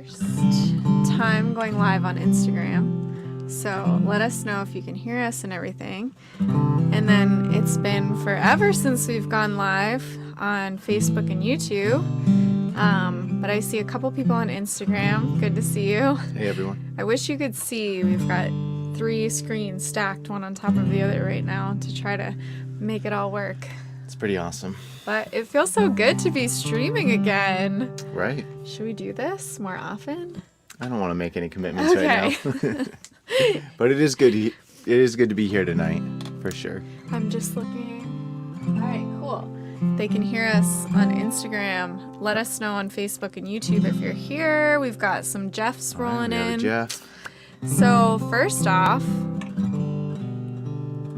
first time going live on Instagram. So let us know if you can hear us and everything. And then it's been forever since we've gone live on Facebook and YouTube. But I see a couple people on Instagram. Good to see you. Hey, everyone. I wish you could see. We've got 3 screens stacked one on top of the other right now to try to make it all work. It's pretty awesome. But it feels so good to be streaming again. Right. Should we do this more often? I don't want to make any commitments right now. But it is good. It is good to be here tonight, for sure. I'm just looking. All right, cool. They can hear us on Instagram. Let us know on Facebook and YouTube if you're here. We've got some Jeffs rolling in. Jeff. So first off,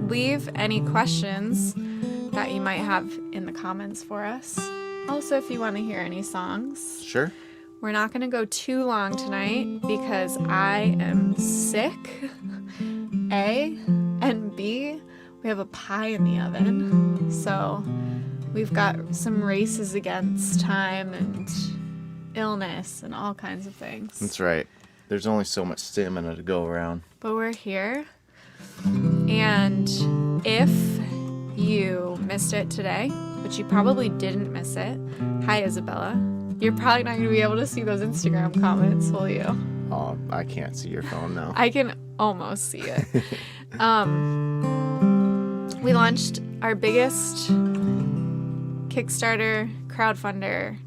leave any questions that you might have in the comments for us. Also, if you want to hear any songs. Sure. We're not going to go too long tonight because I am sick. A, and B, we have a pie in the oven. So we've got some races against time and illness and all kinds of things. That's right. There's only so much stamina to go around. But we're here. And if you missed it today, but you probably didn't miss it, hi Isabella. You're probably not going to be able to see those Instagram comments, will you? Oh, I can't see your phone now. I can almost see it. We launched our biggest Kickstarter crowdfunder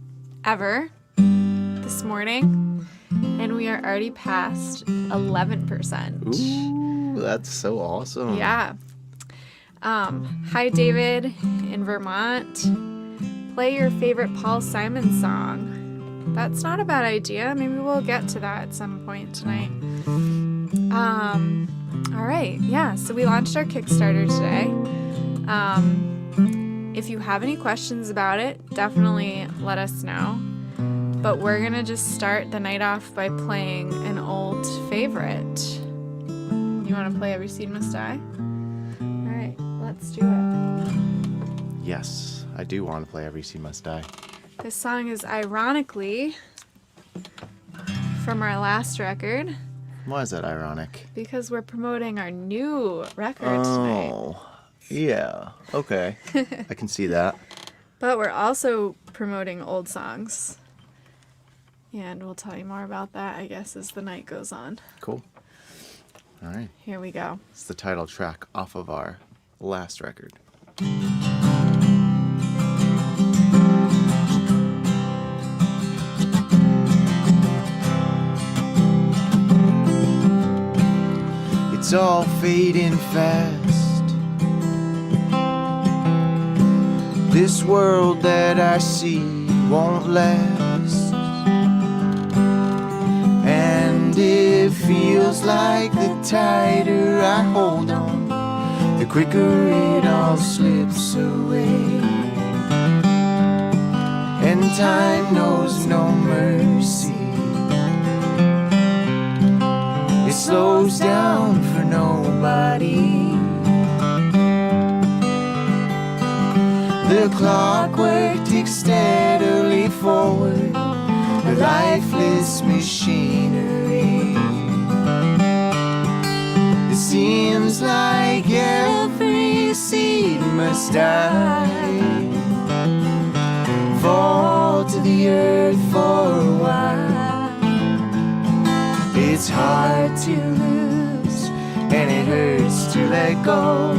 ever this morning, and we are already past 11%. Ooh, that's so awesome. Yeah. Hi, David in Vermont. Play your favorite Paul Simon song. That's not a bad idea. Maybe we'll get to that at some point tonight. All right. Yeah. So we launched our Kickstarter today. If you have any questions about it, definitely let us know. But we're going to just start the night off by playing an old favorite. You want to play Every Seed Must Die? All right. Let's do it. Yes, I do want to play Every Seed Must Die. This song is ironically from our last record. Why is that ironic? Because we're promoting our new record tonight. Oh, yeah. Okay. I can see that. But we're also promoting old songs. And we'll tell you more about that, I guess, as the night goes on. Cool. All right. Here we go. It's the title track off of our last record. It's all fading fast. This world that I see won't last. And it feels like the tighter I hold on, the quicker it all slips away. And time knows no mercy. It slows down for nobody. The clockwork ticks steadily forward, a lifeless machinery. It seems like every seed must die, fall to the earth for a while. It's hard to lose, and it hurts to let go,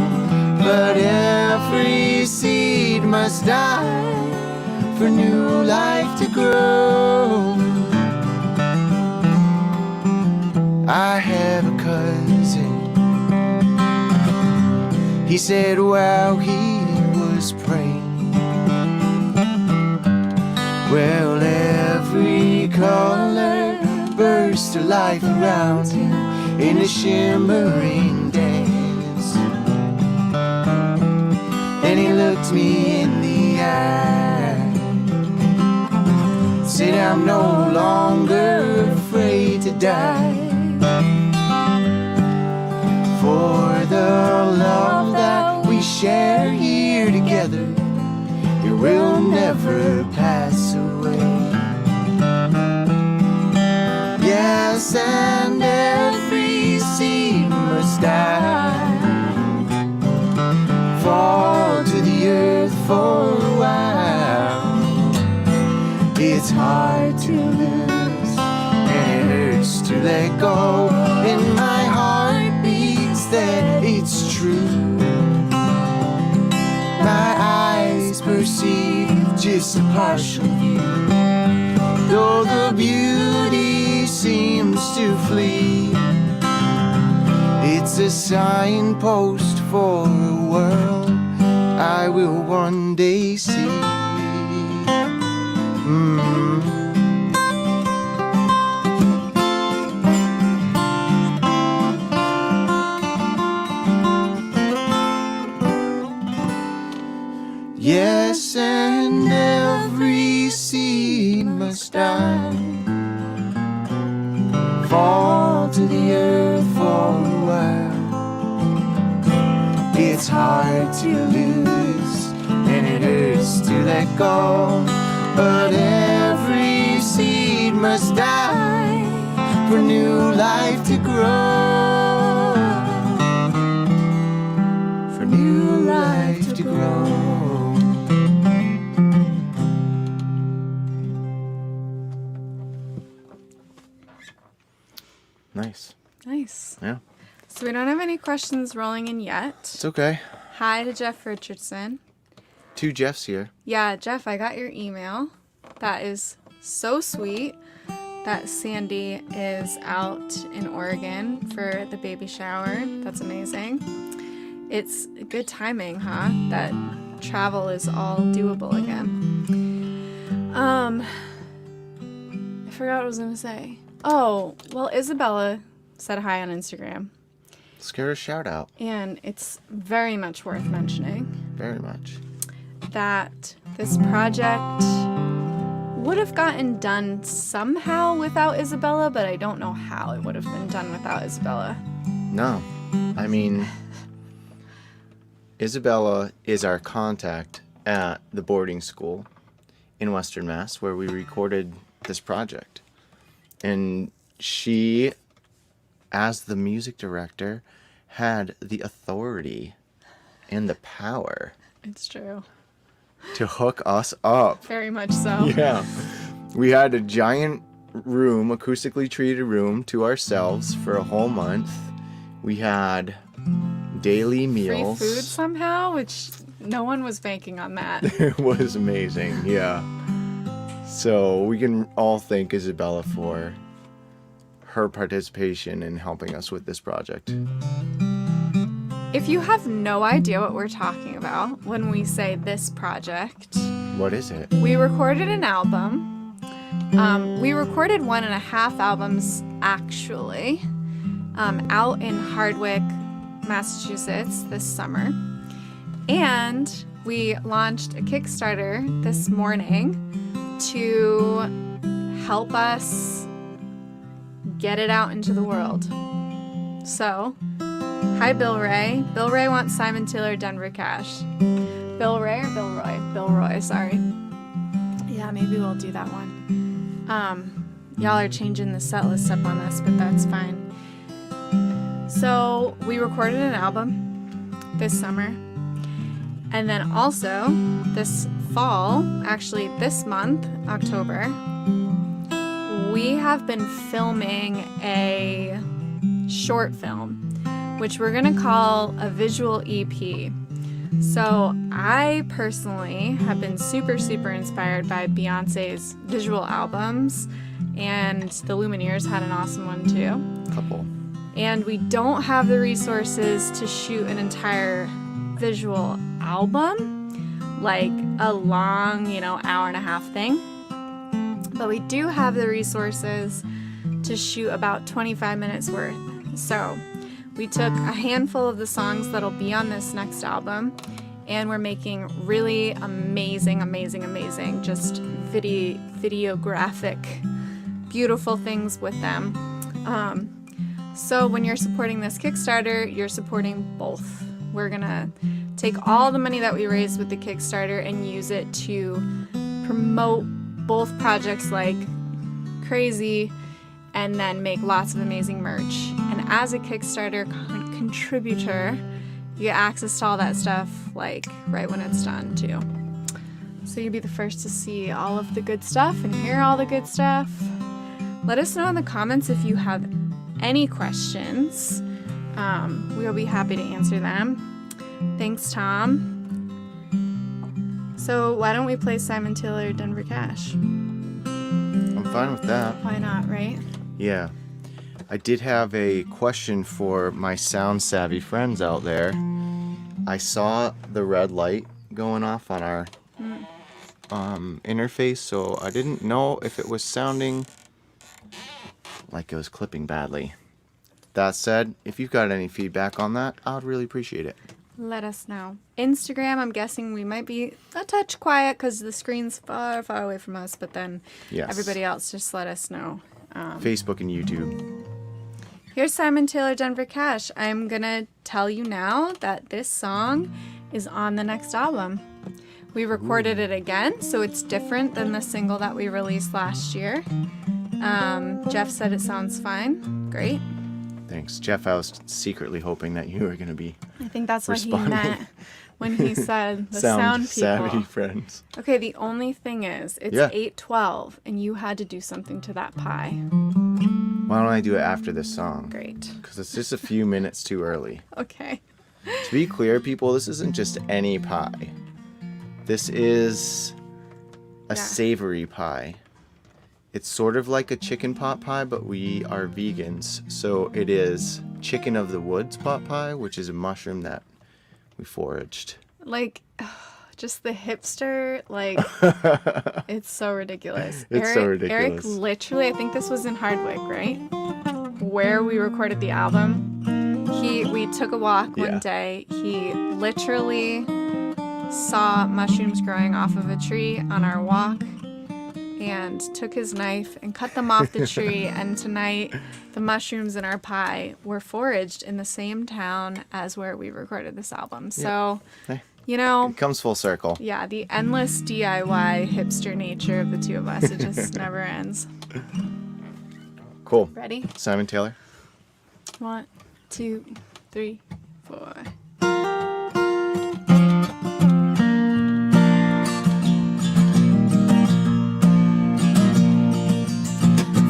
but every seed must die for new life to grow. I have a cousin. He said while he was praying, well, every color burst to life around him in a shimmering dance. Then he looked me in the eye, said, I'm no longer afraid to die, for the love that we share here together, it will never pass away. It's hard to lose, and it hurts to let go. And my heart beats that it's true. My eyes perceive just a partial view, though the beauty seems to flee. It's a signpost for a world I will one day see. Yes, and every seed must die, fall to the earth for a while. It's hard to lose, and it hurts to let go, but every seed must die for new life to grow, for new life to grow. Nice. Nice. Yeah. So we don't have any questions rolling in yet. It's okay. Hi to Jeff Richardson. 2 Jeffs here. Yeah, Jeff, I got your email. That is so sweet that Sandy is out in Oregon for the baby shower. That's amazing. It's good timing, huh? That travel is all doable again. I forgot what I was going to say. Oh, well, Isabella said hi on Instagram. Let's give her a shout out. And it's very much worth mentioning Very much. that this project would have gotten done somehow without Isabella, but I don't know how it would have been done without Isabella. No. I mean, Isabella is our contact at the boarding school in Western Mass where we recorded this project. And she, as the music director, had the authority and the power It's true. to hook us up. Very much so. Yeah. We had a giant room, acoustically treated room, to ourselves for a whole month. We had daily meals. Free food somehow, which no one was banking on that. It was amazing, yeah. So we can all thank Isabella for her participation in helping us with this project. If you have no idea what we're talking about when we say this project, What is it? we recorded an album. We recorded 1.5 albums, actually, out in Hardwick, Massachusetts this summer. And we launched a Kickstarter this morning to help us get it out into the world. So, hi Bill Ray. Bill Ray wants Simon Taylor Denver Cash. Bill Ray or Bill Roy? Bill Roy, sorry. Yeah, maybe we'll do that one. Y'all are changing the set list up on this, but that's fine. So, we recorded an album this summer. And then also, this fall, actually this month, October, we have been filming a short film, which we're going to call a visual EP. So I personally have been super, super inspired by Beyonce's visual albums, and the Lumineers had an awesome one too. Couple. And we don't have the resources to shoot an entire visual album, like a long, hour and a half thing. But we do have the resources to shoot about 25 minutes worth. So we took a handful of the songs that'll be on this next album, and we're making really amazing, just videographic, beautiful things with them. So when you're supporting this Kickstarter, you're supporting both. We're gonna take all the money that we raised with the Kickstarter and use it to promote both projects like crazy, and then make lots of amazing merch. And as a Kickstarter contributor, you get access to all that stuff like right when it's done too. so you'll be the first to see all of the good stuff and hear all the good stuff. Let us know in the comments if you have any questions. We'll be happy to answer them. Thanks, Tom. So why don't we play Simon Taylor Denver Cash? I'm fine with that. Why not, right? Yeah. I did have a question for my sound savvy friends out there. I saw the red light going off on our interface, so I didn't know if it was sounding like it was clipping badly. That said, if you've got any feedback on that, I'd really appreciate it. Let us know. Instagram, I'm guessing we might be a touch quiet because the screen's far, far away from us, but then Yes. everybody else, just let us know. Facebook and YouTube. Here's Simon Taylor Denver Cash. I'm gonna tell you now that this song is on the next album. We recorded it again, so it's different than the single that we released last year. Jeff said it sounds fine. Great. Thanks. Jeff, I was secretly hoping that you were going to be I think that's what he responding. meant when he said the sound people. savvy friends. Okay, the only thing is, it's Yeah. 8:12, and you had to do something to that pie. Why don't I do it after this song? Great. Because it's just a few minutes too early. Okay. To be clear, people, this isn't just any pie. This is a savory pie. It's sort of like a chicken pot pie, but we are vegans. So it is chicken of the woods pot pie, which is a mushroom that we foraged. Like, just the hipster, like, it's so ridiculous. It's so ridiculous. Eric literally, I think this was in Hardwick, right? Where we recorded the album. We took a walk one day. He literally saw mushrooms growing off of a tree on our walk and took his knife and cut them off the tree. And tonight, the mushrooms in our pie were foraged in the same town as where we recorded this album. So, Hey, you know, it comes full circle. yeah, the endless DIY hipster nature of the two of us, it just never ends. Cool. Ready? Simon Taylor. 1, 2, 3, 4.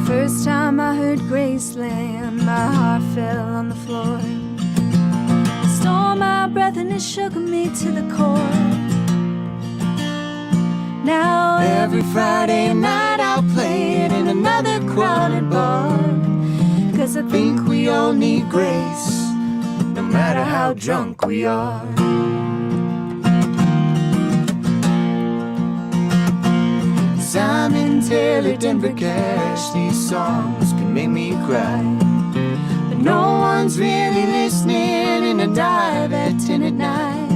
First time I heard Graceland, my heart fell on the floor. It stole my breath and it shook me to the core. Now every Friday night I'll play it in another crowded bar. 'Cause I think we all need grace, no matter how drunk we are. Simon Taylor, Denver Cash. These songs can make me cry, but no one's really listening, and I dive at 10 at night.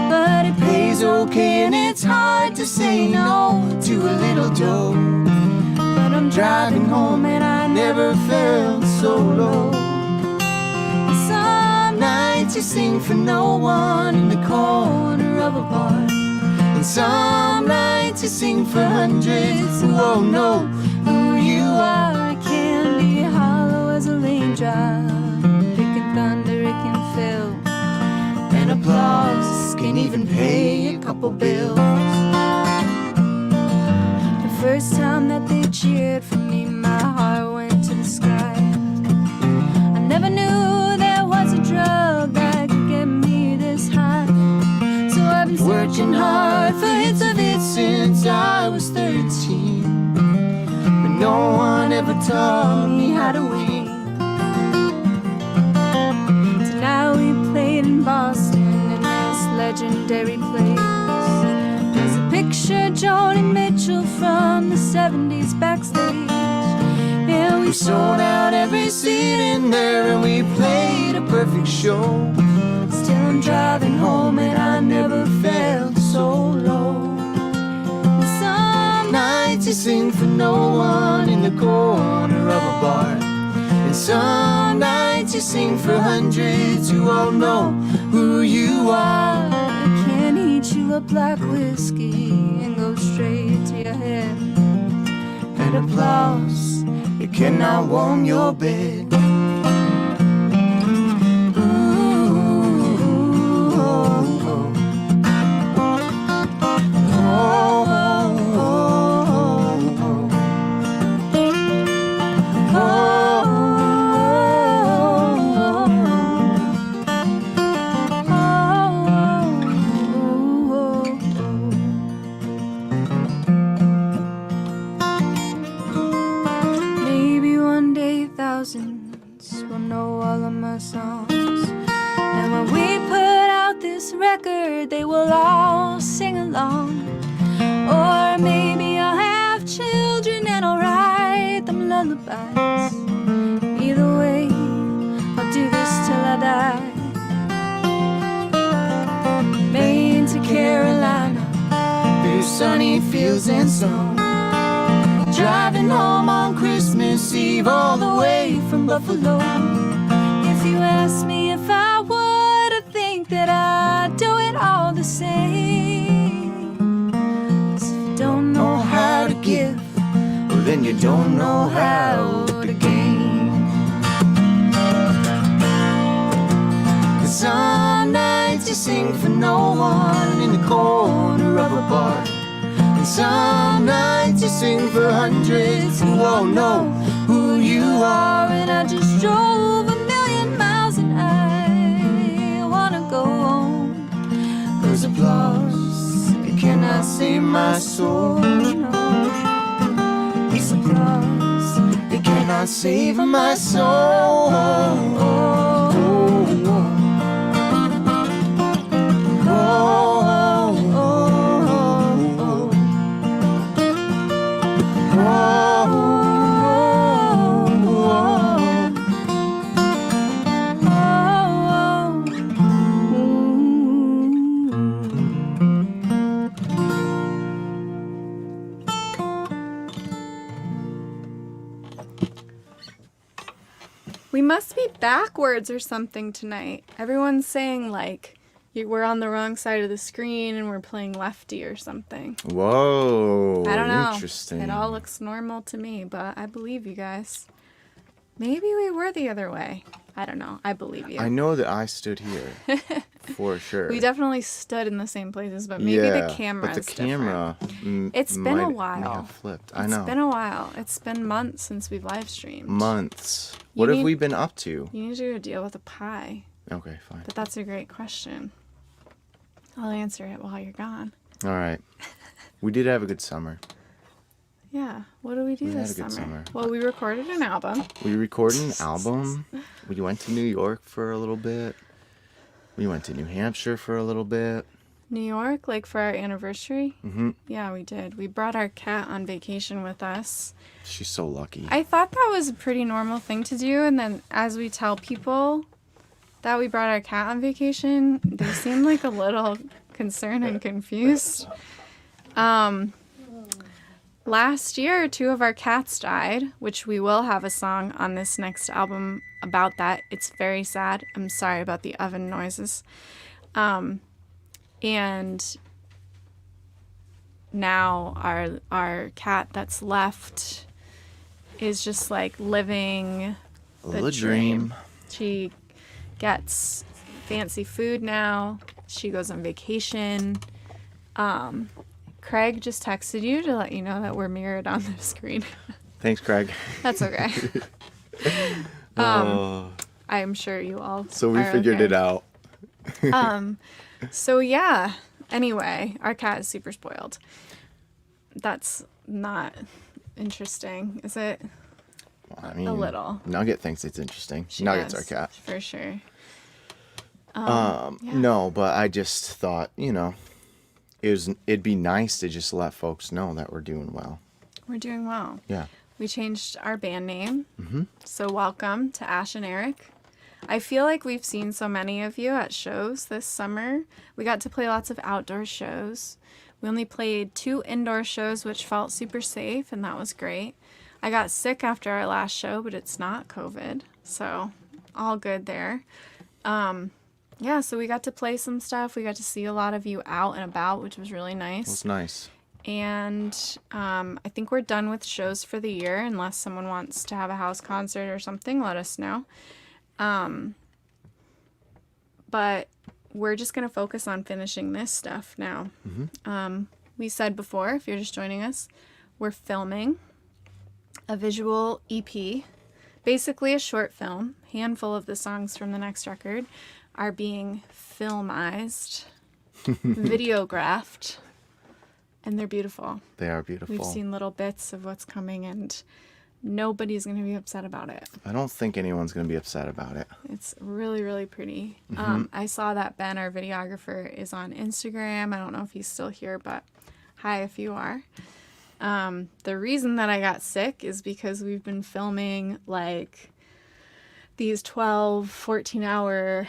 But it Pays okay, and it's hard to say no to a little dough. but I'm Driving home, and I never felt so low. some Nights you sing for no one in the corner of a bar, and some nights you sing for hundreds who all know who you are. It can be hollow as a raindrop. It can thunder, it can fill. And applause can even pay a couple bills. The first time that they cheered for me, my heart went to the sky. I never knew there was a drug that could get me this high. So I've been Working hard for hits of it since I was 13, but no one ever taught me how to win. Tonight we played in Boston in this legendary place. There's a picture of Joni Mitchell from the 70s backstage. And we We sold out every seat in there, and we played a perfect show. still I'm driving home and I never felt so low. And some Nights you sing for no one in the corner of a bar, and some nights you sing for hundreds who all know who you are. I can heat you up like whiskey and go straight to your head. And applause, it cannot warm your bed. Ooh, oh, oh. our songs. And when we put out this record, they will all sing along. Or maybe I'll have children and I'll write them lullabies. Either way, I'll do this till I die. Maine to Carolina, Through sunny fields and snow, driving home on Christmas Eve all the way from Buffalo. If you ask me if I would, I think that I'd do it all the same. 'Cause if you don't know how to give, Well, then you don't know how to gain. Some nights you sing for no one in the corner of a bar. And some nights you sing for hundreds who all know who you are. and I just drove 1,000,000 miles and I wanna go home. 'Cause applause, it cannot save my soul. No, this applause, It cannot save my soul. We must be backwards or something tonight. Everyone's saying like we're on the wrong side of the screen and we're playing lefty or something. Whoa. I don't know. Interesting. It all looks normal to me, but I believe you guys. Maybe we were the other way. I don't know. I believe you. I know that I stood here for sure. We definitely stood in the same places, but maybe the camera but the is camera It's been a may while. have flipped. I different. know. It's been a while. It's been months since we've live streamed. Months. What have need- we been up to? You need to deal with a pie, Okay, fine. but that's a great question. I'll answer it while you're gone. All right. We did have a good summer. Yeah. What do we do We had this a good summer. Well, we recorded an album. We recorded an album. We went to New York for a little bit. We went to New Hampshire for a little bit. New York, like for our anniversary. Mm-hmm. Yeah, we did. We brought our cat on vacation with us. She's so lucky. I thought that was a pretty normal thing to do, and then as we tell people that we brought our cat on vacation, they seem like a little concerned and confused. Last year, 2 of our cats died, which we will have a song on this next album about that. It's very sad. I'm sorry about the oven noises. And now our cat that's left is just like living the dream. She gets fancy food now. She goes on vacation. Craig just texted you to let you know that we're mirrored on the screen. Thanks, Craig. That's okay. Oh. I'm sure you all. So we are figured okay. it out. So yeah. Anyway, our cat is super spoiled. That's not interesting, is it? I mean, A little. Nugget thinks it's interesting. She Nugget's does, our cat. for sure. Yeah. No, but I just thought, it'd be nice to just let folks know that we're doing well. We're doing well. Yeah. We changed our band name. Mm-hmm. So welcome to Ash and Eric. I feel like we've seen so many of you at shows this summer. We got to play lots of outdoor shows. We only played 2 indoor shows, which felt super safe, and that was great. I got sick after our last show, but it's not COVID, so all good there. Yeah, so we got to play some stuff. We got to see a lot of you out and about, which was really nice. It was nice. And I think we're done with shows for the year, unless someone wants to have a house concert or something, let us know. But we're just going to focus on finishing this stuff now. Mm-hmm. We said before, if you're just joining us, we're filming a visual EP, basically a short film. Handful of the songs from the next record are being filmized, videographed, and they're beautiful. They are beautiful. We've seen little bits of what's coming, and nobody's going to be upset about it. I don't think anyone's going to be upset about it. It's really, really pretty. Mm-hmm. I saw that Ben, our videographer, is on Instagram. I don't know if he's still here, but hi if you are. The reason that I got sick is because we've been filming like these 12, 14-hour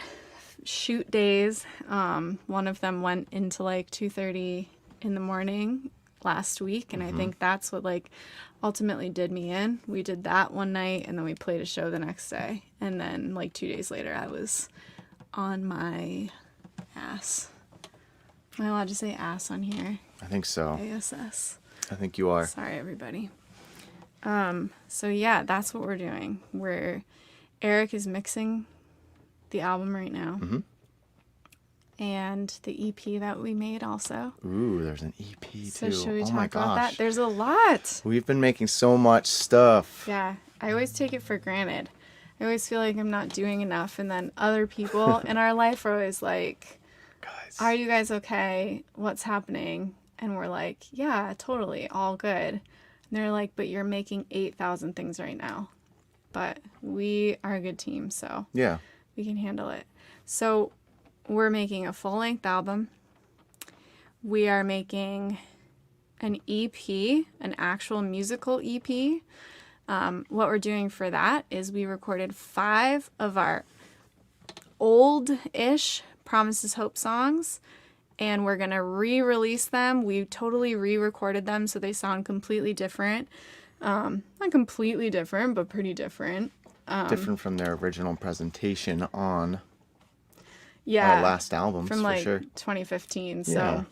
shoot days. One of them went into like 2:30 in the morning last week, and I think that's what like ultimately did me in. We did that one night, and then we played a show the next day, and then like 2 days later I was on my ass. Am I allowed to say ass on here? I think so. ASS. I think you are. Sorry, everybody. So yeah, that's what we're doing. Eric is mixing the album right now. Mm-hmm. And the EP that we made also. Ooh, there's an EP too. So should we oh talk my about gosh. that? There's a lot. We've been making so much stuff. Yeah, I always take it for granted. I always feel like I'm not doing enough, and then other people in our life are always like, Guys. are you guys okay? What's happening? And we're like, yeah, totally, all good. And they're like, but you're making 8,000 things right now. But we are a good team, so Yeah. we can handle it. So we're making a full-length album. We are making an EP, an actual musical EP. What we're doing for that is we recorded 5 of our old-ish Promises Hope songs, and we're going to re-release them. We totally re-recorded them so they sound completely different. Not completely different, but pretty different. Different from their original presentation on Yeah, our last albums, from for like sure. 2015. Yeah.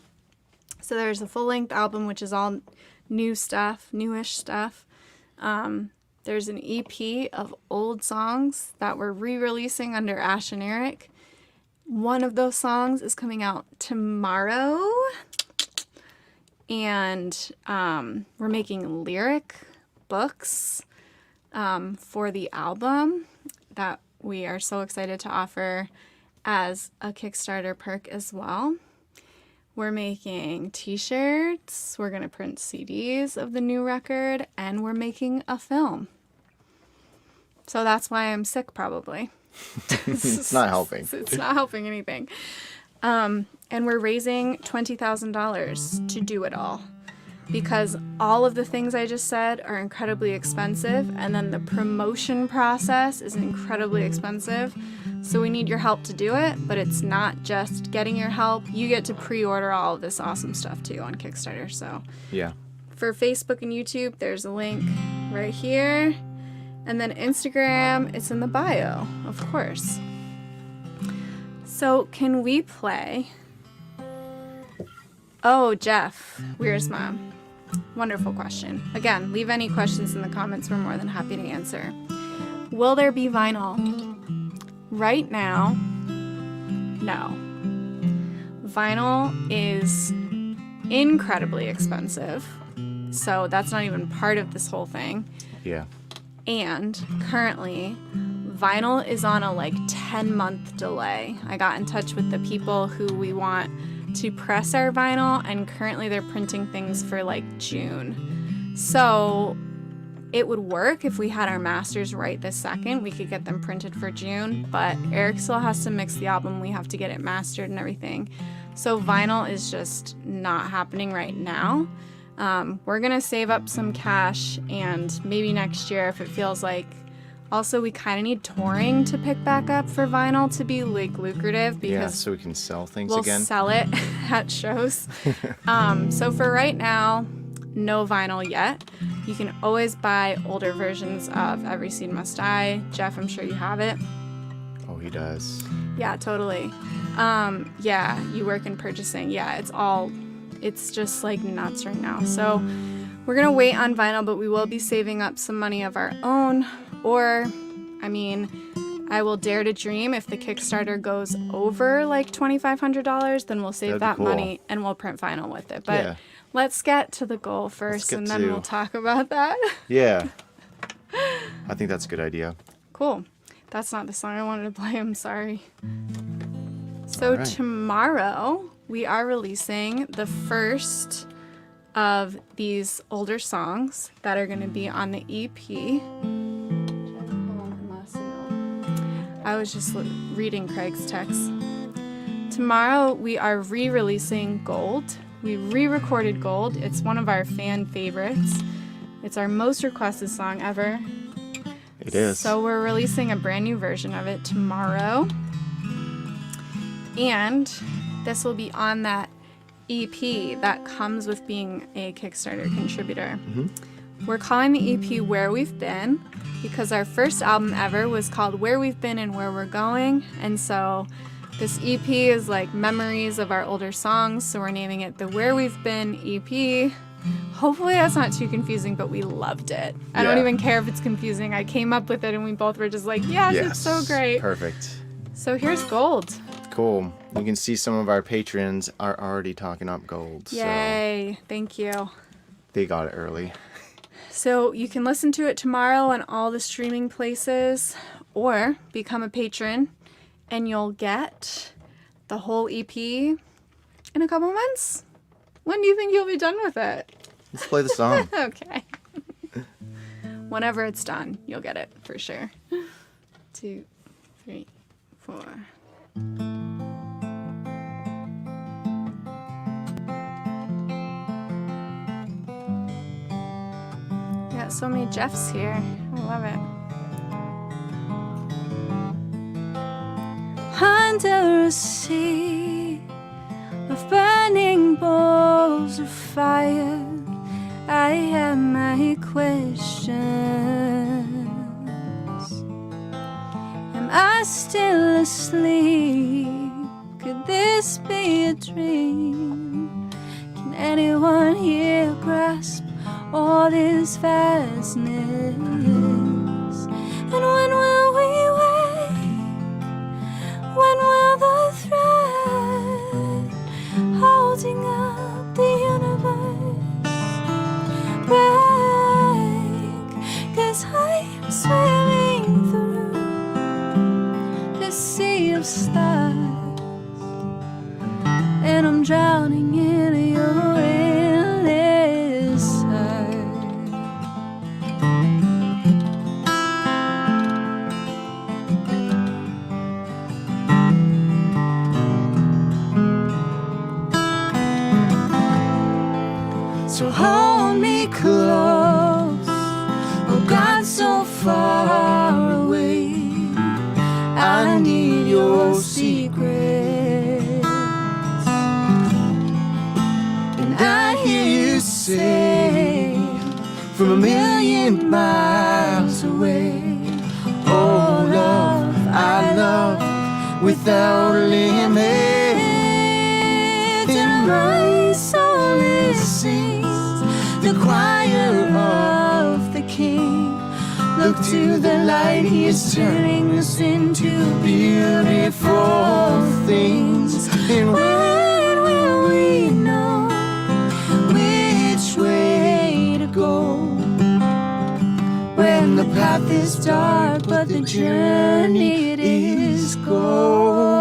So there's a full-length album, which is all new stuff, newish stuff. There's an EP of old songs that we're re-releasing under Ash and Eric. One of those songs is coming out tomorrow. And we're making lyric books for the album that we are so excited to offer as a Kickstarter perk as well. We're making t-shirts, we're going to print CDs of the new record, and we're making a film. So that's why I'm sick, probably. It's not helping. It's not helping anything. And we're raising $20,000 to do it all. Because all of the things I just said are incredibly expensive, and then the promotion process is incredibly expensive. So we need your help to do it, but it's not just getting your help. You get to pre-order all of this awesome stuff too on Kickstarter. So Yeah. for Facebook and YouTube, there's a link right here. And then Instagram, it's in the bio, of course. So can we play? Oh, Jeff, Where's Mom? Wonderful question. Again, leave any questions in the comments. We're more than happy to answer. Will there be vinyl? Right now, no. Vinyl is incredibly expensive, so that's not even part of this whole thing. Yeah. And currently, vinyl is on a like 10-month delay. I got in touch with the people who we want to press our vinyl, and currently they're printing things for like June. So it would work if we had our masters right this second. We could get them printed for June, but Eric still has to mix the album. We have to get it mastered and everything. So vinyl is just not happening right now. We're gonna save up some cash, and maybe next year if it feels like. Also, we kind of need touring to pick back up for vinyl to be like lucrative, Yeah, because so we can sell things we'll again. sell it at shows. So for right now, no vinyl yet. You can always buy older versions of Every Seed Must Die. Jeff, I'm sure you have it. Oh, he does. Yeah, totally. Yeah, you work in purchasing. Yeah, it's just like nuts right now. So we're gonna wait on vinyl, but we will be saving up some money of our own. Or, I mean, I will dare to dream if the Kickstarter goes over like $2,500, then we'll save That'd be that cool. money and we'll print vinyl with it. But Yeah. let's get to the goal first, get and then to- we'll talk about that. Yeah. I think that's a good idea. Cool. That's not the song I wanted to play. I'm sorry. So All right. tomorrow we are releasing the first of these older songs that are going to be on the EP. I was just reading Craig's text. Tomorrow we are re-releasing Gold. We re-recorded Gold. It's one of our fan favorites. It's our most requested song ever. It is. So we're releasing a brand new version of it tomorrow. And this will be on that EP that comes with being a Kickstarter contributor. We're calling the EP Where We've Been because our first album ever was called Where We've Been and Where We're Going. And so this EP is like memories of our older songs. So we're naming it the Where We've Been EP. Hopefully that's not too confusing, but we loved it. I don't even care if it's confusing. I came up with it and we both were just like, yes, it's so great. Perfect. So here's Gold. Cool. You can see some of our patrons are already talking up Gold. Yay. Thank you. So they got it early. So you can listen to it tomorrow on all the streaming places or become a patron and you'll get the whole EP in a couple months. When do you think you'll be done with it? Let's play the song. Okay. Whenever it's done, you'll get it for sure. 2, 3, 4. Got so many Jeffs here. I love it. Under a sea of burning balls of fire, I have my questions. Am I still asleep? Could this be a dream? Can anyone here grasp all this vastness? And when will we wake? When will the thread holding up the universe break? 'Cause I'm swimming through this sea of stars, and I'm drowning in your endless heart. So hold me close, oh God, so far away. I need your secrets, and I hear you say from a million miles away, oh love, I love without limit. And my soul is sings the choir of the King. Look to the light, He is turning us into beautiful things. And when will we know which way to go? When the path is dark, but the journey it is gold.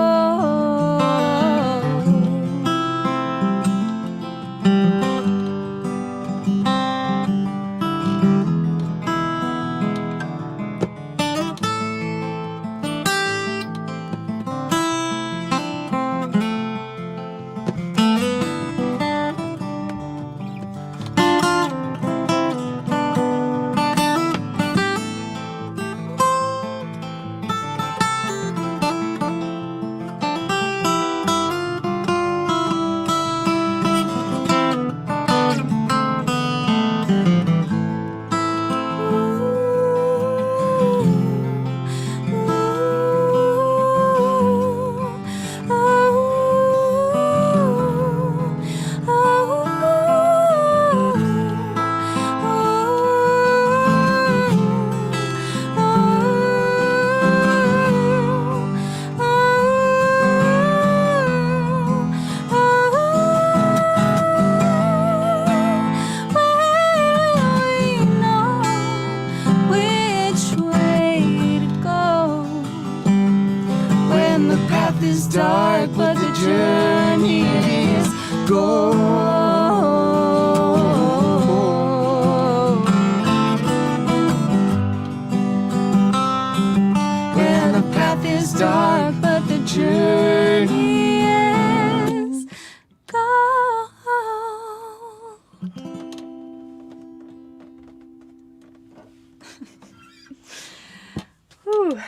Whew.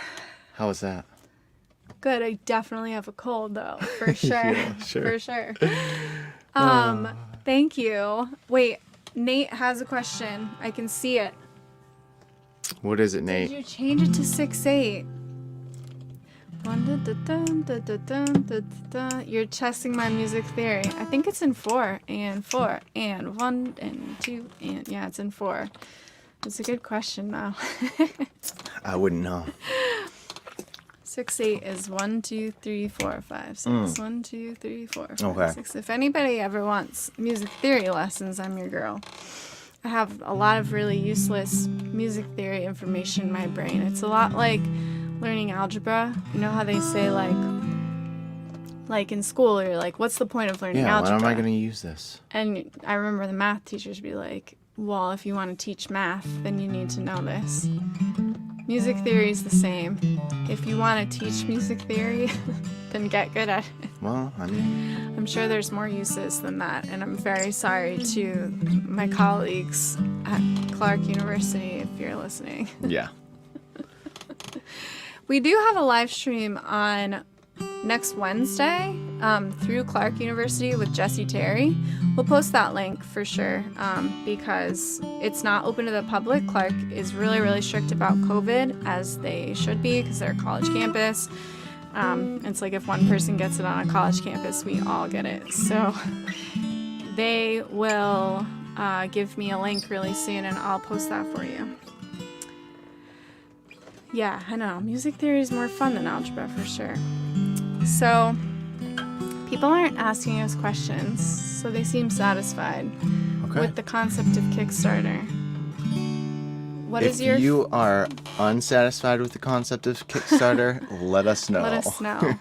How was that? Good. I definitely have a cold though, for sure. Yeah, sure. For sure. Thank you. Wait, Nate has a question. I can see it. What is it, Did Nate? you change it to 6/8? You're testing my music theory. I think it's in 4 and 4 and 1 and 2 and yeah, it's in 4. It's a good question though. I wouldn't know. 6/8 is 1, 2, 3, 4, 5, 6. 1, 2, 3, 4, 5, Okay. 6. If anybody ever wants music theory lessons, I'm your girl. I have a lot of really useless music theory information in my brain. It's a lot like learning algebra. You know how they say like in school, you're like, what's the point of learning Yeah, algebra? when am I going to use this? And I remember the math teachers be like, well, if you want to teach math, then you need to know this. Music theory is the same. If you want to teach music theory, then get good at it. Well, I mean, I'm sure there's more uses than that, and I'm very sorry to my colleagues at Clark University if you're listening. yeah. We do have a live stream on next Wednesday through Clark University with Jesse Terry. We'll post that link for sure because it's not open to the public. Clark is really, really strict about COVID, as they should be because they're a college campus. It's like if one person gets it on a college campus, we all get it. So they will give me a link really soon and I'll post that for you. Yeah, I know. Music theory is more fun than algebra for sure. So, people aren't asking us questions, so they seem satisfied Okay. with the concept of Kickstarter. What is If your... you are unsatisfied with the concept of Kickstarter, let us know. Let us know.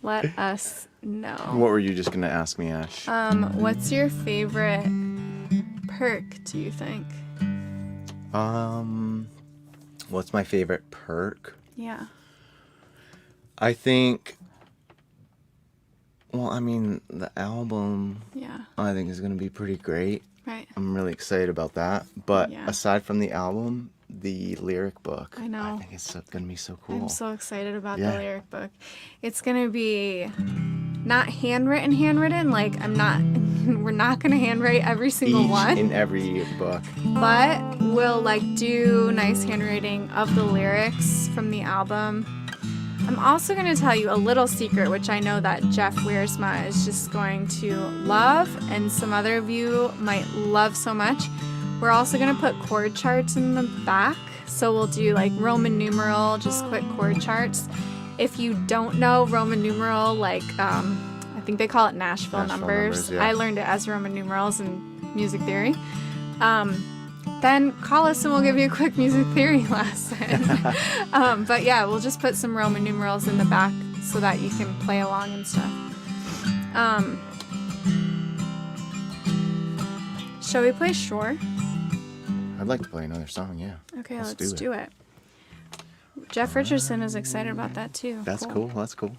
Let us know. What were you just going to ask me, Ash? What's your favorite perk, do you think? What's my favorite perk? Yeah. I think, well, I mean, the album, Yeah. I think is going to be pretty great. Right. I'm really excited about that. But Yeah. aside from the album, the lyric book, I know. I think it's going to be so cool. I'm so excited about Yeah. the lyric book. It's going to be not handwritten. Like, we're not going to handwrite every single Each one. in every book. But we'll like do nice handwriting of the lyrics from the album. I'm also going to tell you a little secret, which I know that Jeff Wiersma is just going to love, and some other of you might love so much. We're also going to put chord charts in the back. So we'll do like Roman numeral, just quick chord charts. If you don't know Roman numeral, like I think they call it Nashville numbers. Yeah. I learned it as Roman numerals in music theory. Then call us and we'll give you a quick music theory lesson. But yeah, we'll just put some Roman numerals in the back so that you can play along and stuff. Shall we play Shore? I'd like to play another song, yeah. Okay, let's do it. Jeff Richardson is excited about that too. That's cool. That's cool.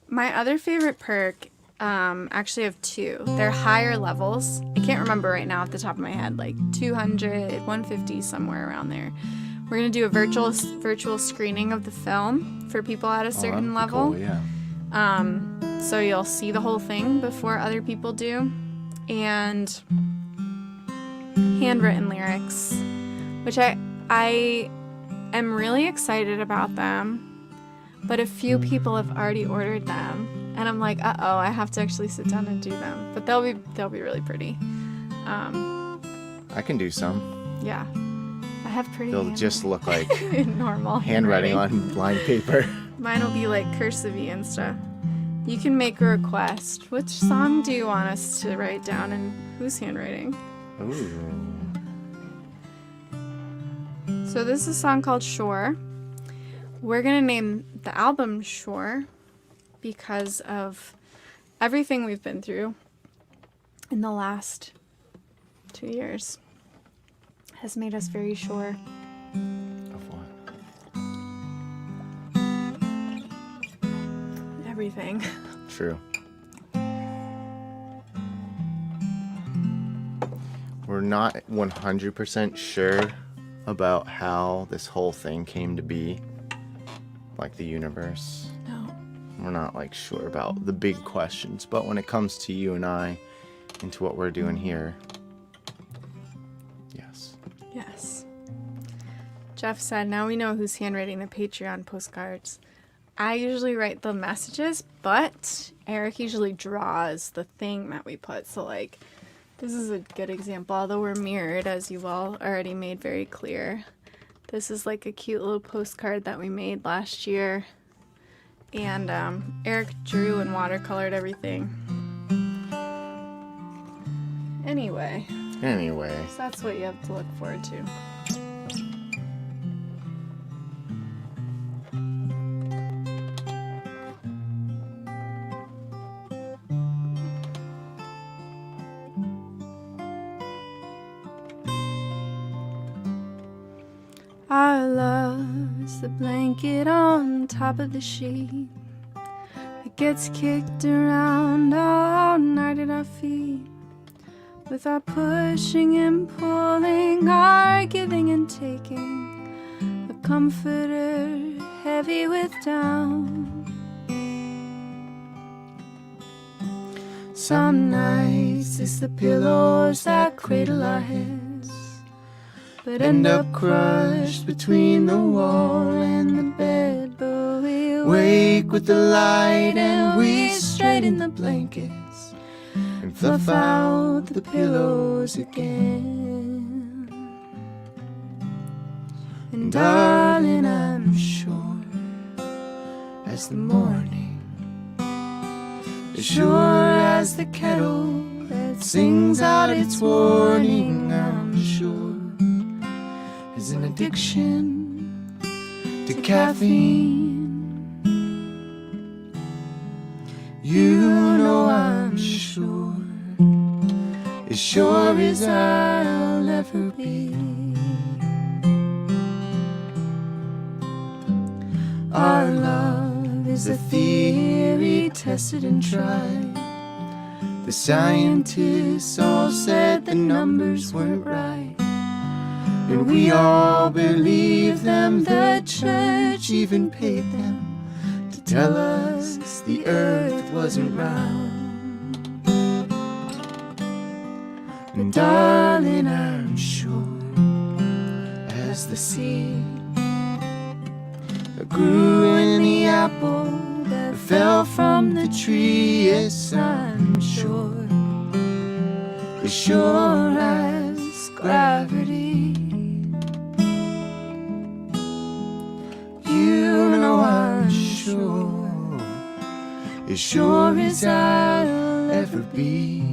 My other favorite perk, actually have two. They're higher levels. I can't remember right now off the top of my head, like 200, 150, somewhere around there. We're going to do a virtual screening of the film for people at a certain level. Cool, yeah. So you'll see the whole thing before other people do. And handwritten lyrics, which I am really excited about them. But a few people have already ordered them, and I'm like, uh-oh, I have to actually sit down and do them. But they'll be really pretty. I can do some. Yeah, I have pretty. They'll just look like normal handwriting on lined paper. Mine will be like cursive-y and stuff. You can make a request. Which song do you want us to write down, and whose handwriting? Ooh. So this is a song called Shore. We're going to name the album Shore because of everything we've been through in the last 2 years has made us very sure. Of what? Everything. True. We're not 100% sure about how this whole thing came to be? Like the universe? No. We're not like sure about the big questions, but when it comes to you and I, into what we're doing here, yes. Yes. Jeff said, now we know who's handwriting the Patreon postcards. I usually write the messages, but Eric usually draws the thing that we put. So, like, this is a good example, although we're mirrored, as you all already made very clear. This is like a cute little postcard that we made last year. And Eric drew and watercolored everything. Anyway, so that's what you have to look forward to. Our love is the blanket on top of the sheet. It gets kicked around all night at our feet. With our pushing and pulling, our giving and taking, a comforter heavy with down. Some nights it's the pillows that cradle our heads, but end up crushed between the wall and the bed. But we wake with the light and we straighten the blankets and fluff out the pillows again. And darling, I'm sure as the morning, as sure as the kettle that sings out its warning, I'm sure as an addiction to caffeine. You know I'm sure, as sure as I'll ever be. Our love is a theory tested and tried. The scientists all said the numbers weren't right, and we all believe them. The church even paid them to tell us the earth wasn't round. And darling, I'm sure as the seed that grew in the apple that fell from the tree, yes, I'm sure, as sure as gravity. You know I'm sure, as sure as I'll ever be.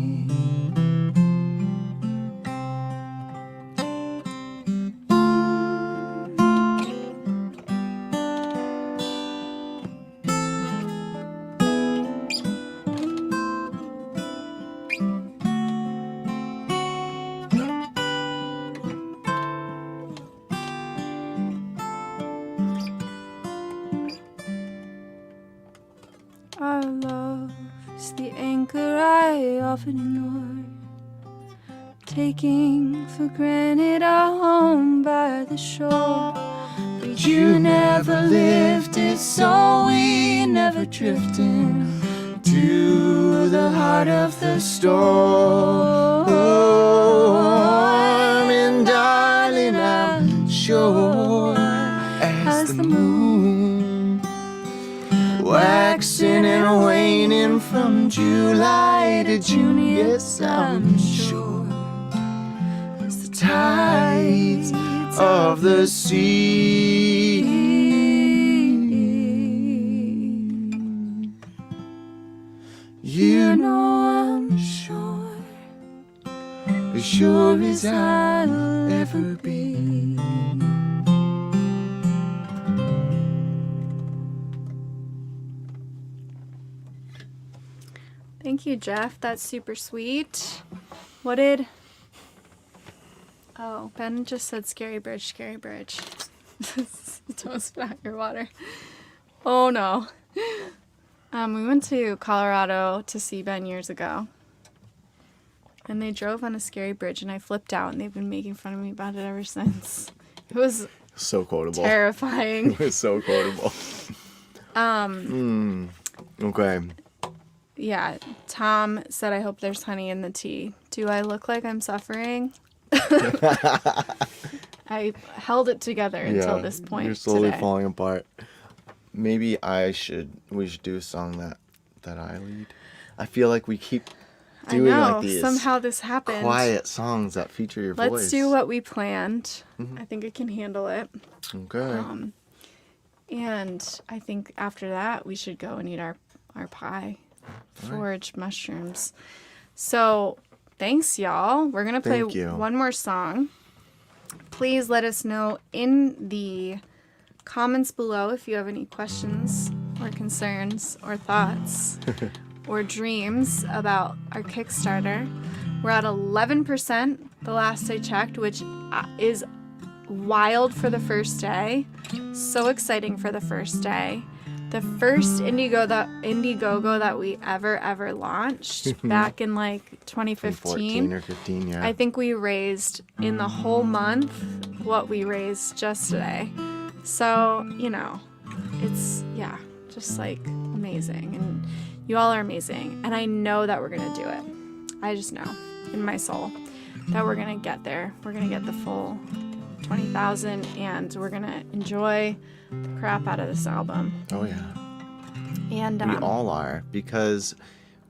Our love is the anchor I often ignore, taking for granted our home by the shore. But you never lifted, so we never drifted to the heart of the storm. And darling, I'm sure as the moon, waxing and waning from July to June, yes, I'm sure as the tides of the sea. You know I'm sure, as sure as I'll ever be. Thank you, Jeff. That's super sweet. What did... Oh, Ben just said scary bridge, scary bridge. Don't spit out your water. Oh, no. We went to Colorado to see Ben years ago. And they drove on a scary bridge, and I flipped out, and they've been making fun of me about it ever since. It was So quotable. terrifying. It was so quotable. Okay. Yeah, Tom said, I hope there's honey in the tea. Do I look like I'm suffering? I held it together until this point. You're slowly today. falling apart. Maybe we should do a song that I lead. I feel like we keep doing I know, like these somehow this happened. quiet songs that feature your Let's voice. do what we planned. I think I can handle it. Okay. And I think after that, we should go and eat our pie. Forage mushrooms. So, thanks, y'all. We're going to play Thank you. one more song. Please let us know in the comments below if you have any questions or concerns or thoughts or dreams about our Kickstarter. We're at 11% the last I checked, which is wild for the first day. So exciting for the first day. The first Indiegogo that we ever launched back in like 2015 or 15, yeah. I think we raised in the whole month what we raised just today. So, it's, just like amazing. And you all are amazing. And I know that we're going to do it. I just know in my soul that we're going to get there. We're going to get the full 20,000 and we're going to enjoy the crap out of this album. Oh, yeah. And We all are, because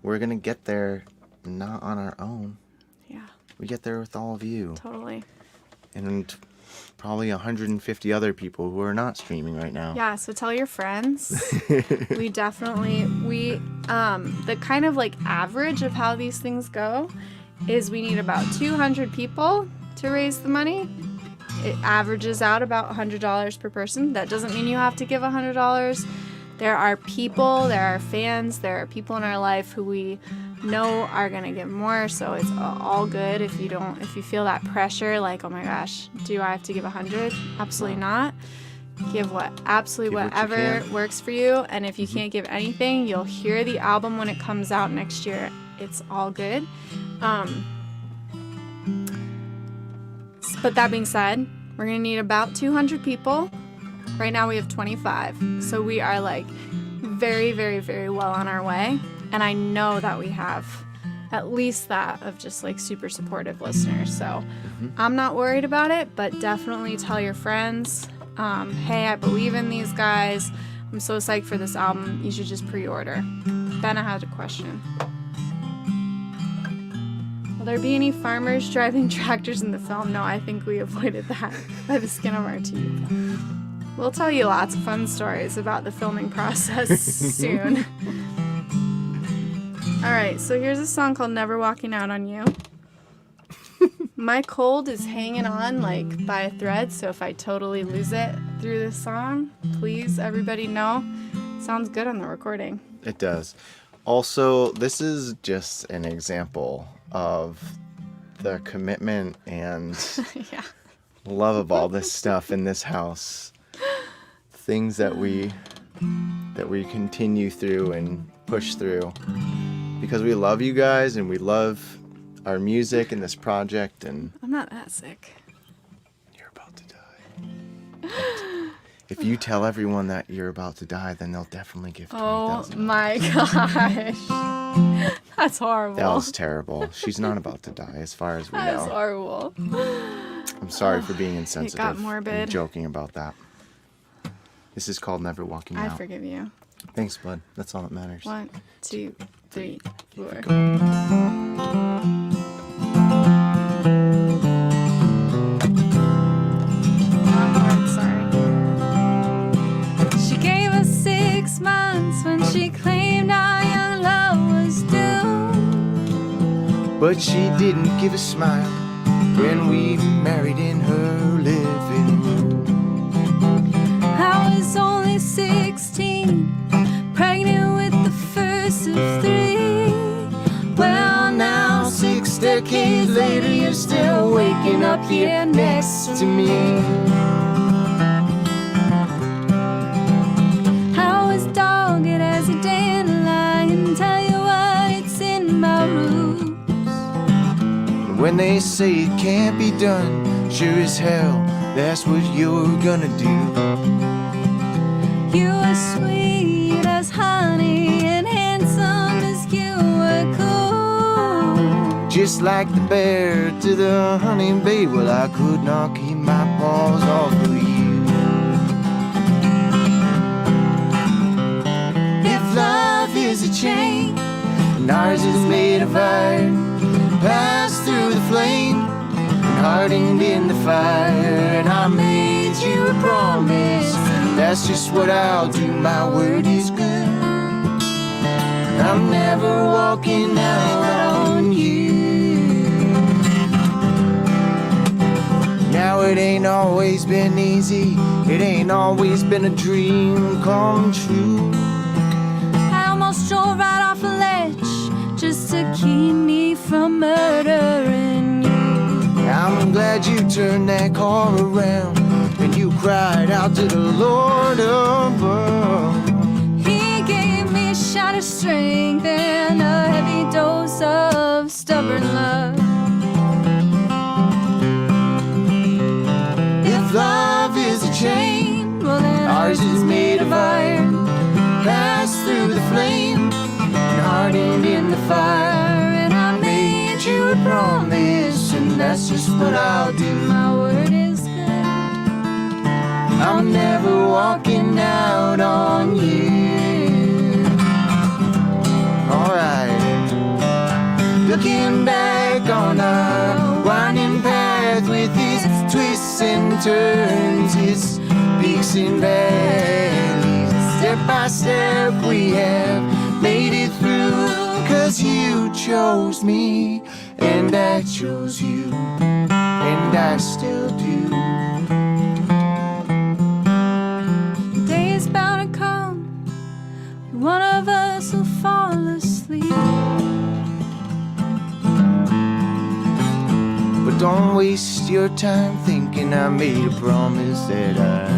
we're going to get there not on our own. Yeah, We get there with all of you. totally. And probably 150 other people who are not streaming right now. Yeah, so tell your friends. we the kind of like average of how these things go is we need about 200 people to raise the money. It averages out about $100 per person. That doesn't mean you have to give $100. There are people, there are fans, there are people in our life who we know are gonna give more, so it's all good. If you feel that pressure, like, oh my gosh, do I have to give 100? Absolutely not. Give whatever works for you, and if you can't give anything, you'll hear the album when it comes out next year. It's all good. But that being said, we're gonna need about 200 people. Right now we have 25, so we are like very, very, very well on our way. And I know that we have at least that of just like super supportive listeners. So I'm not worried about it, but definitely tell your friends, hey, I believe in these guys. I'm so psyched for this album. You should just pre-order. Benna had a question. Will there be any farmers driving tractors in the film? No, I think we avoided that by the skin of our teeth. We'll tell you lots of fun stories about the filming process soon. All right, so here's a song called Never Walking Out on You. My cold is hanging on like by a thread, so if I totally lose it through this song, please, everybody know. It sounds good on the recording. It does. Also, this is just an example of the commitment and Yeah. love of all this stuff in this house. Things that we continue through and push through because we love you guys and we love our music and this project. And I'm not that sick. you're about to die. If you tell everyone that you're about to die, then they'll definitely give Oh $20,000. my gosh. That's horrible. That was terrible. She's not about to die, as far as we That was know. horrible. I'm sorry for being insensitive morbid. and joking about that. This is called Never Walking I Out. forgive you. Thanks, bud. That's all that matters. 1, 2, 3, 4. Sorry. She gave us 6 months when she claimed our young love was doomed. But she didn't give a smile when we married in her living room. I was only 16, pregnant with the first of 3. Well, now 6 decades later, you're still waking up here next to me. I was dogged as a dandelion. Tell you what, it's in my roots. When they say it can't be done, sure as hell, that's what you're gonna do. You were sweet as honey and handsome as you were cool. Just like the bear to the honey bee, well, I could not keep my paws off of you. If love is a chain and ours is made of iron, pass through the flame and hardened in the fire. And I made you a promise, that's just what I'll do, my word is good. I'm never walking out on you. Now it ain't always been easy, it ain't always been a dream come true. I almost drove right off a ledge just to keep me from murdering you. I'm glad you turned that car around and you cried out to the Lord above. He gave me a shot of strength and a heavy dose of stubborn love. If love is a chain, Well, then ours is made of iron, pass through the flame and hardened in the fire. and I made You a promise, and that's just what I'll do. my word is good. I'm never walking out on you. Alright. Looking back on our winding path with its twists and turns, its peaks and valleys. Step by step we have made it through, 'cause you chose me and I chose you, and I still do. The day is bound to come, one of us will fall asleep. But don't waste your time thinking I made a promise that I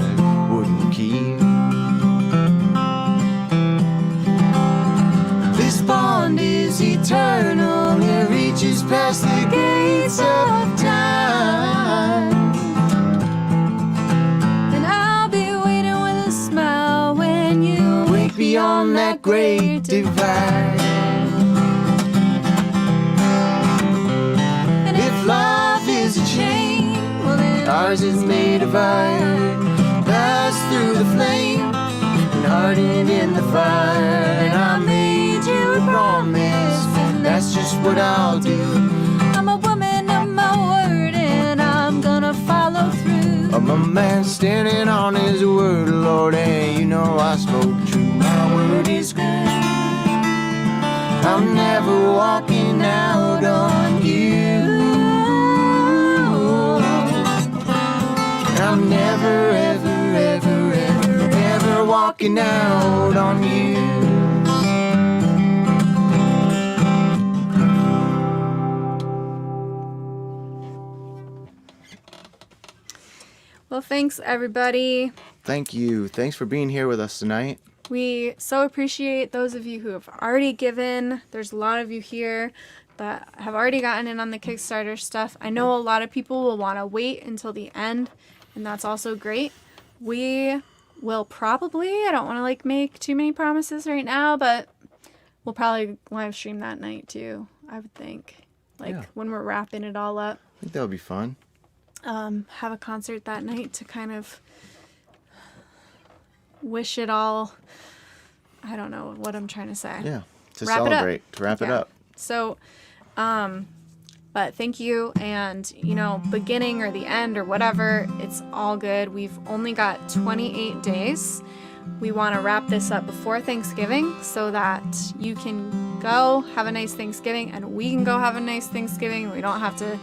wouldn't keep. This bond is eternal, it reaches past the gates of time. And I'll be waiting with a smile when you Wake beyond that great divide. And If love is a chain, well, then ours is made of iron, pass through the flame and hardened in the fire. And I made you a promise, that's just what I'll do. I'm a woman of my word and I'm gonna follow through. I'm a man standing on his word, Lord, and you know I spoke true. My word is good. I'm never walking out on you. I'm never, ever, ever, ever, ever walking out on you. Well, thanks everybody. Thank you. Thanks for being here with us tonight. We so appreciate those of you who have already given. There's a lot of you here that have already gotten in on the Kickstarter stuff. I know a lot of people will want to wait until the end, and that's also great. We will probably, I don't want to make too many promises right now, but we'll probably live stream that night too, I would think. Yeah. When we're wrapping it all up. I think that would be fun. Have a concert that night to kind of wish it all. I don't know what I'm trying to say. Yeah. To Wrap it up. celebrate. To wrap it Yeah. up. So, but thank you. And, beginning or the end or whatever, it's all good. We've only got 28 days. We want to wrap this up before Thanksgiving so that you can go have a nice Thanksgiving and we can go have a nice Thanksgiving. We don't have to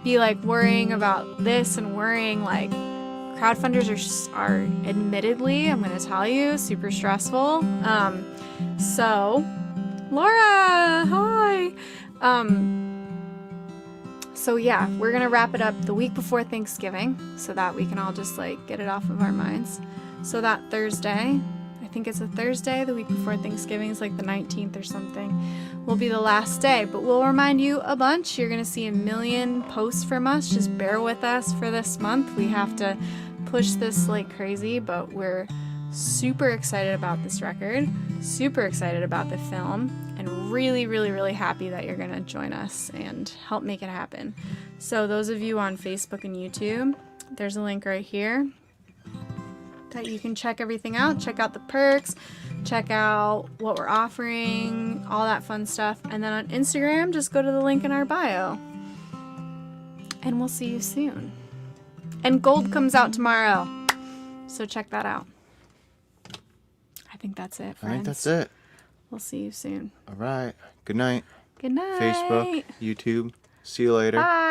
be worrying about this and worrying crowdfunders are admittedly, I'm going to tell you, super stressful. So Laura, hi. So yeah, we're going to wrap it up the week before Thanksgiving so that we can all just get it off of our minds. So that Thursday, I I think it's a Thursday, the week before Thanksgiving is like the 19th or something, will be the last day. But we'll remind you a bunch. You're going to see a million posts from us. Just bear with us for this month. We have to push this like crazy, but we're super excited about this record, super excited about the film, and really, really, really happy that you're going to join us and help make it happen. So those of you on Facebook and YouTube, there's a link right here that you can check everything out. Check out the perks, check out what we're offering, all that fun stuff. And then on Instagram, just go to the link in our bio. And we'll see you soon. And Gold comes out tomorrow, so check that out. I think that's it, friends. I think that's it. We'll see you soon. All right. Good night. Good night. Facebook, YouTube. See you later. Bye.